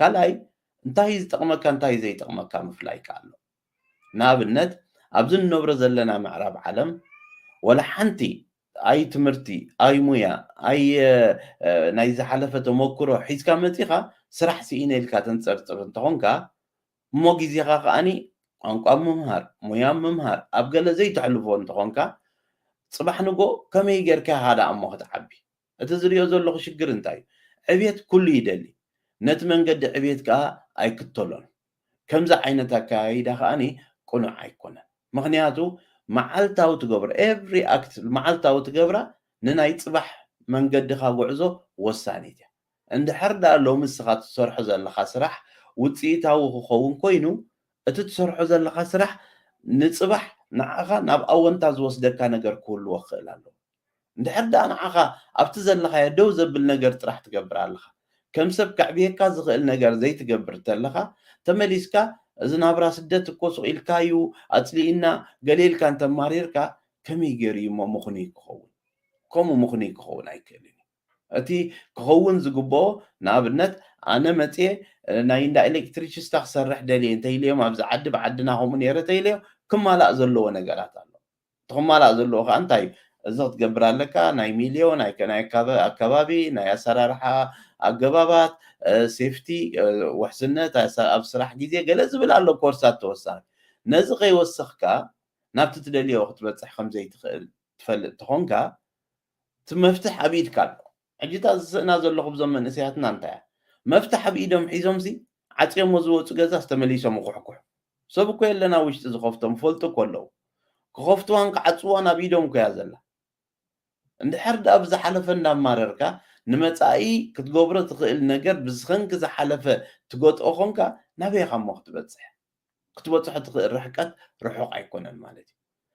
ካልኣይ እንታይ ዝጠቕመካ እንታይ ዘይጠቕመካ ምፍላይ ኣሎ ንኣብነት ኣብዚ ንነብሮ ዘለና ምዕራብ ዓለም ወላ ሓንቲ ኣይ ትምህርቲ ኣይ ሞያ ኣይ ናይ ዝሓለፈ ተመክሮ ሒዝካ መፂኻ ስራሕ ስኢነ ኢልካ ተንፀርፅር እንተኾንካ እሞ ግዜኻ ከዓኒ ቋንቋ ምምሃር ሞያ ምምሃር ኣብ ገለ ዘይተሕልፎ እንተኾንካ ፅባሕ ንጎ ከመይ ጌርካ ሃዳ እሞ ክትዓቢ እቲ ዝሪኦ ዘለኹ ሽግር እንታይ እዩ ዕብየት ኩሉ ይደሊ ነቲ መንገዲ ዕብየት ከዓ ኣይክተሎን ከምዚ ዓይነት ኣከያይዳ ከዓኒ ቁኑዕ ኣይኮነን ምክንያቱ መዓልታዊ ትገብሮ ኤቭሪ ኣክት መዓልታዊ ትገብራ ንናይ ፅባሕ መንገድኻ ጉዕዞ ወሳኒት እያ እንድሕር ዳ ሎሚ ንስኻ ትሰርሖ ዘለካ ስራሕ ውፅኢታዊ ክኸውን ኮይኑ እቲ ትሰርሖ ዘለካ ስራሕ ንፅባሕ ንዓኻ ናብ ኣወንታ ዝወስደካ ነገር ክህልዎ ክኽእል ኣለዎ እንድሕር ዳ ንዓኻ ኣብቲ ዘለኻዮ ደው ዘብል ነገር ጥራሕ ትገብር ኣለኻ ከም ሰብ ከዕብየካ ዝኽእል ነገር ዘይትገብር ተለኻ ተመሊስካ እዚ ናብራ ስደት እኮ ስኢልካዩ ኣፅሊኢና ገሌልካ እንተማሪርካ ከመይ ገይሩ እሞ ምኹኑይ ክኸውን ከምኡ ምኹኑይ ክኸውን ኣይክእልን እቲ ክኸውን ዝግብኦ ንኣብነት ኣነ መፅየ ናይ እንዳ ኤሌክትሪክስታ ክሰርሕ ደልየ እንተኢልዮም ኣብዚ ዓዲ ብዓድና ከምኡ ነይረ እንተኢልዮ ክማላእ ዘለዎ ነገራት ኣሎ እቲ ክማላእ ዘለዎ ከዓ እንታይ እዩ እዚ ክትገብር ኣለካ ናይ ሚልዮ ናይ ኣከባቢ ናይ ኣሰራርሓ ኣገባባት ሴፍቲ ውሕስነት ኣብ ስራሕ ግዜ ገለ ዝብል ኣሎ ኮርሳት ተወሳኺ ነዚ ከይወሰኽካ ናብቲ ትደልዮ ክትበፅሕ ከምዘይትኽእል ትፈልጥ ትኾንካ እቲ መፍትሕ ኣብ ኢድካ ኣሎ ሕጂታ ዝስእና ዘለኹ ብዞም መንእሰያትና እንታይ እያ መፍትሕ ኣብ ኢዶም ሒዞምሲ ዓፅዮሞ ዝወፁ ገዛ ዝተመሊሶም ይኩሕኩሑ ሰብ እኮ የለና ውሽጢ ዝኸፍቶም ፈልጡ እኮ ኣለዉ ክኸፍትዋን ክዓፅዋን ኣብ ኢዶም እኮ እያ ዘላ እንድሕር ዳ ብዝሓለፈ እንዳማረርካ ንመፃኢ ክትገብሮ ትኽእል ነገር ብዝኸንኪ ዝሓለፈ ትገጥኦ ኾንካ ናበይኻ እሞ ክትበፅሕ ክትበፅሖ ትኽእል ርሕቀት ርሑቕ ኣይኮነን ማለት እዩ